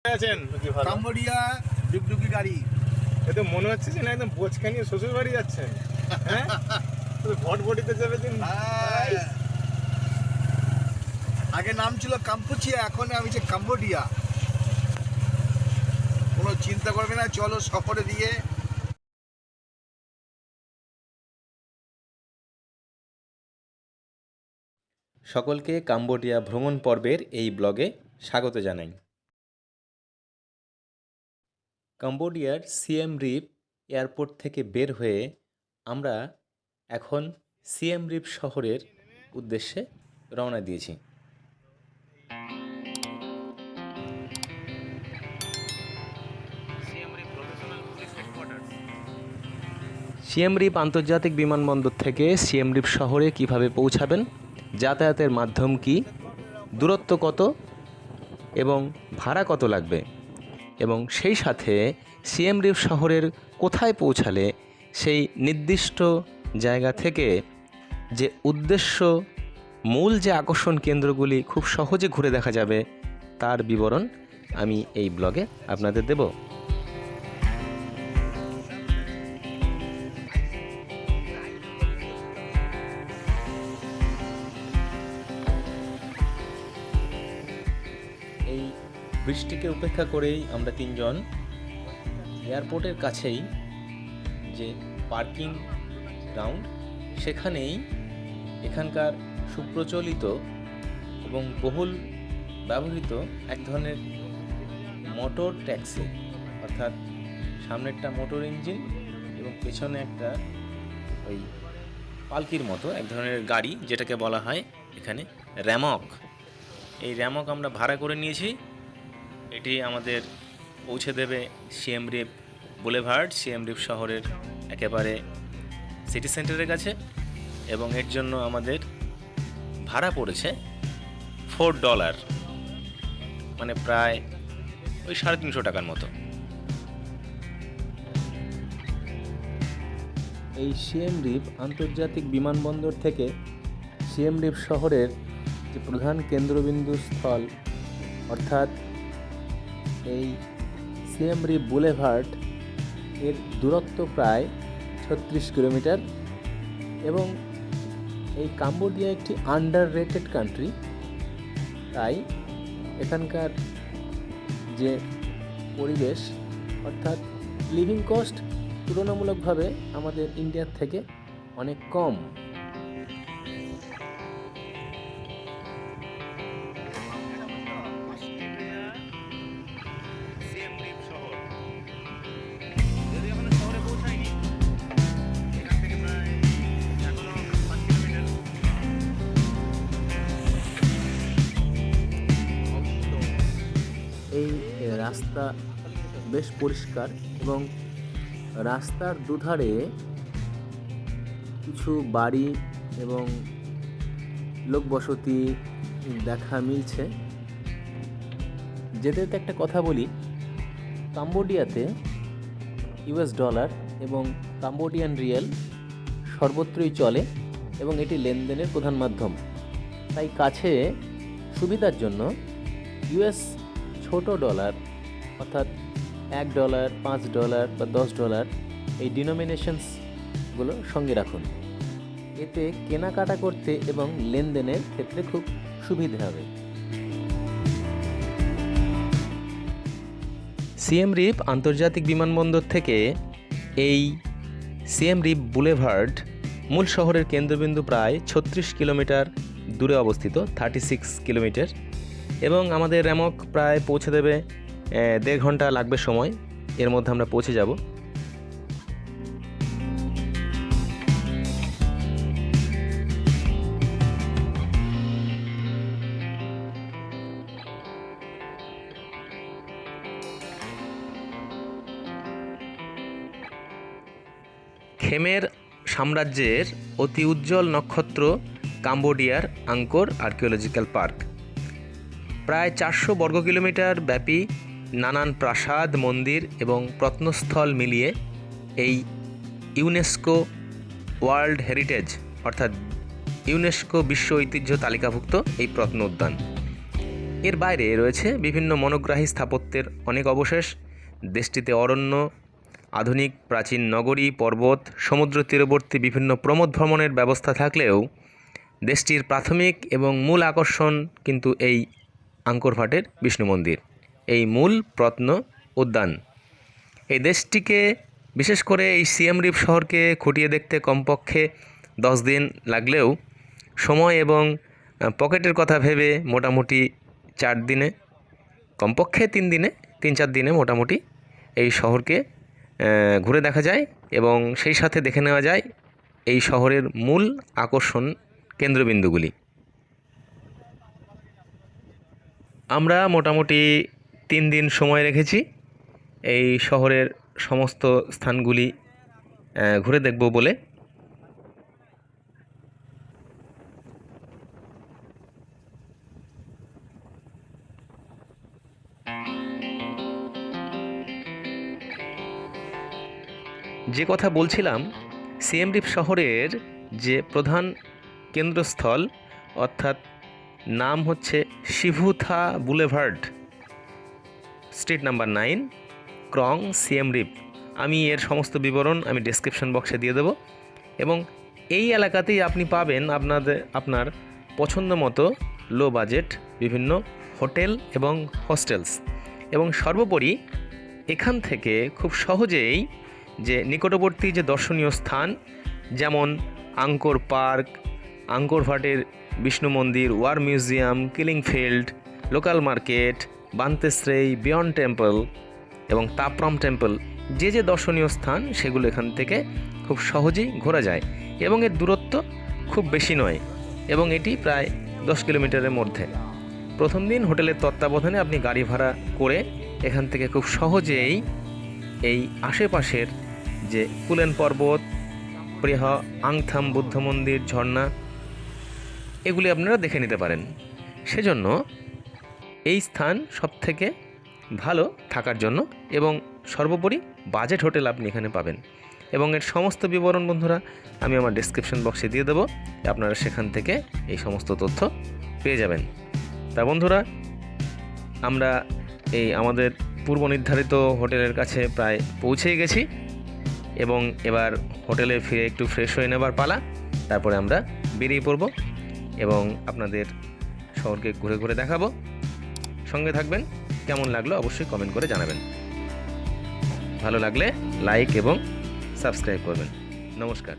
আছেন? কাম্বোডিয়া ডুগডুগি গাড়ি। এ তো মনে হচ্ছে যে না একদম বোচকা নিয়ে শ্বশুর বাড়ি যাচ্ছেন। হ্যাঁ, ভটভটিতে যাবে দিন। আগে নাম ছিল কাম্পুচিয়া, এখন আমি যে কাম্বোডিয়া। কোনো চিন্তা করবে না, চলো সফরে দিয়ে। সকলকে কাম্বোডিয়া ভ্রমণ পর্বের এই ব্লগে স্বাগত জানাই। কাম্বোডিয়ার সিয়েম রিপ এয়ারপোর্ট থেকে বের হয়ে আমরা এখন সিয়েম রিপ শহরের উদ্দেশ্যে রওনা দিয়েছি। সিয়েম রিপ আন্তর্জাতিক বিমানবন্দর থেকে সিয়েম রিপ শহরে কিভাবে পৌঁছাবেন, যাতায়াতের মাধ্যম কি, দূরত্ব কত এবং ভাড়া কত লাগবে, এবং সেই সাথে সিয়েম রিপ শহরের কোথায় পৌঁছালে সেই নির্দিষ্ট জায়গা থেকে যে উদ্দেশ্য মূল যে আকর্ষণ কেন্দ্রগুলি খুব সহজে ঘুরে দেখা যাবে তার বিবরণ আমি এই ব্লগে আপনাদের দেব। এই বৃষ্টিকে উপেক্ষা করেই আমরা তিনজন এয়ারপোর্টের কাছেই যে পার্কিং গ্রাউন্ড, সেখানেই এখানকার সুপ্রচলিত এবং বহুল ব্যবহৃত এক ধরনের মোটর ট্যাক্সি, অর্থাৎ সামনেরটা মোটর ইঞ্জিন এবং পেছনে একটা ওই পালকির মতো এক ধরনের গাড়ি, যেটাকে বলা হয় এখানে র্যামক। এই র্যামক আমরা ভাড়া করে নিয়েছি। এটি আমাদের পৌঁছে দেবে সিয়েম রিপ বুলেভার্ড, সিয়েম রিপ শহরের একেবারে সিটি সেন্টারের কাছে, এবং এর জন্য আমাদের ভাড়া পড়েছে $4, মানে প্রায় ওই 350 টাকার মতো। এই সিয়েম রিপ আন্তর্জাতিক বিমানবন্দর থেকে সিয়েম রিপ শহরের যে প্রধান কেন্দ্রবিন্দু স্থল, অর্থাৎ এই সিয়েম রিপ বুলেভার্ড, এর দূরত্ব প্রায় 36 কিলোমিটার। এবং এই কাম্বোডিয়া একটি আন্ডার রেটেড কান্ট্রি, তাই এখানকার যে পরিবেশ, অর্থাৎ লিভিং কস্ট তুলনামূলকভাবে আমাদের ইন্ডিয়ার থেকে অনেক কম। এই রাস্তা বেশ পরিষ্কার এবং রাস্তার দুধারে কিছু বাড়ি এবং লোকবসতি দেখা মিলছে। যেতে যেতে একটা কথা বলি, কাম্বোডিয়াতে $, এবং কাম্বোডিয়ান রিয়েল সর্বত্রই চলে এবং এটি লেনদেনের প্রধান মাধ্যম। তাই কাছে সুবিধার জন্য US ছোট ডলার, অর্থাৎ $1, $5 বা $10 এই ডিনোমিনেশনসগুলো সঙ্গে রাখুন। এতে কেনাকাটা করতে এবং লেনদেনের ক্ষেত্রে খুব সুবিধে হবে। সিয়েম রিপ আন্তর্জাতিক বিমানবন্দর থেকে এই সিয়েম রিপ বুলেভার্ড মূল শহরের কেন্দ্রবিন্দু প্রায় 36 কিলোমিটার দূরে অবস্থিত, 36 কিলোমিটার, এবং আমাদের র্যামক প্রায় পৌঁছে দেবে 1.5 ঘন্টা লাগবে সময়। এর মধ্যে আমরা পৌঁছে যাব। খেমের সাম্রাজ্যের অতি উজ্জ্বল নক্ষত্র কাম্বোডিয়ার আঙ্কোর আর্কিওলজিক্যাল পার্ক। প্রায় 400 বর্গ কিলোমিটার ব্যাপী নানান প্রাসাদ, মন্দির এবং প্রত্নস্থল মিলিয়ে এই ইউনেস্কো ওয়ার্ল্ড হেরিটেজ, অর্থাৎ ইউনেস্কো বিশ্ব ঐতিহ্য তালিকাভুক্ত এই প্রত্ন উদ্যান। এর বাইরে রয়েছে বিভিন্ন মনোগ্রাহী স্থাপত্যের অনেক অবশেষ। দেশটিতে অরণ্য, আধুনিক প্রাচীন নগরী, পর্বত, সমুদ্র তীরবর্তী বিভিন্ন প্রমোদ ভ্রমণের ব্যবস্থা থাকলেও দেশটির প্রাথমিক এবং মূল আকর্ষণ কিন্তু এই আঙ্কর ভাটের বিষ্ণু মন্দির, এই মূল প্রত্ন উদ্যান। এই দেশটিকে, বিশেষ করে এই সিএম রিপ শহরকে খুঁটিয়ে দেখতে কমপক্ষে 10 দিন লাগলেও সময় এবং পকেটের কথা ভেবে মোটামুটি 4 দিনে, কমপক্ষে 3-4 দিনে মোটামুটি এই শহরকে ঘুরে দেখা যায় এবং সেই সাথে দেখে নেওয়া যায় এই শহরের মূল আকর্ষণ কেন্দ্রবিন্দুগুলি। আমরা মোটামুটি 3 দিন সময় রেখেছি এই শহরের সমস্ত স্থানগুলি ঘুরে দেখব বলে। যে কথা বলছিলাম, সিএম রিপ শহরের যে প্রধান কেন্দ্রস্থল, অর্থাৎ নাম হচ্ছে শিভুথা বুলেভার্ড, স্ট্রিট নাম্বার 9, ক্রং, সিএম রিপ। আমি এর সমস্ত বিবরণ আমি ডেসক্রিপশন বক্সে দিয়ে দেবো এবং এই এলাকাতেই আপনি পাবেন আপনার পছন্দ মতো লো বাজেট বিভিন্ন হোটেল এবং হোস্টেলস। এবং সর্বোপরি এখান থেকে খুব সহজেই যে নিকটবর্তী যে দর্শনীয় স্থান, যেমন আঙ্কর পার্ক, আঙ্কর ভাটের বিষ্ণু মন্দির, war museum, killing field, local market, Banteay Srei, Bayon temple এবং তাপরম টেম্পল, যে যে দর্শনীয় স্থান সেগুলো এখান থেকে খুব সহজেই ঘোরা যায় এবং এর দূরত্ব খুব বেশি নয় এবং এটি প্রায় 10 কিলোমিটারের মধ্যে। প্রথম দিন হোটেলের তত্ত্বাবধানে আপনি গাড়ি ভাড়া করে এখান থেকে খুব সহজেই এই আশেপাশের যে কুলেন পর্বত, প্রিহ আংথাম বুদ্ধ মন্দির, ঝর্ণা, এগুলি আপনারা দেখে নিতে পারেন। সেজন্য এই স্থান সবথেকে ভালো থাকার জন্য এবং সর্বোপরি বাজেট হোটেল আপনি এখানে পাবেন এবং এর সমস্ত বিবরণ বন্ধুরা আমি আমার ডেসক্রিপশন বক্সে দিয়ে দেবো, আপনারা সেখান থেকে এই সমস্ত তথ্য পেয়ে যাবেন। তা বন্ধুরা, আমরা এই আমাদের পূর্ব নির্ধারিত হোটেলের কাছে প্রায় পৌঁছেই গেছি এবং এবার হোটেলে ফিরে একটু ফ্রেশ হয়ে নেবার পালা, তারপরে আমরা বেরিয়ে পড়ব এবং আপনাদের শহরকে ঘুরে ঘুরে দেখাবো। সঙ্গে থাকবেন। কেমন লাগলো অবশ্যই কমেন্ট করে জানাবেন। ভালো লাগলে লাইক এবং সাবস্ক্রাইব করবেন। নমস্কার।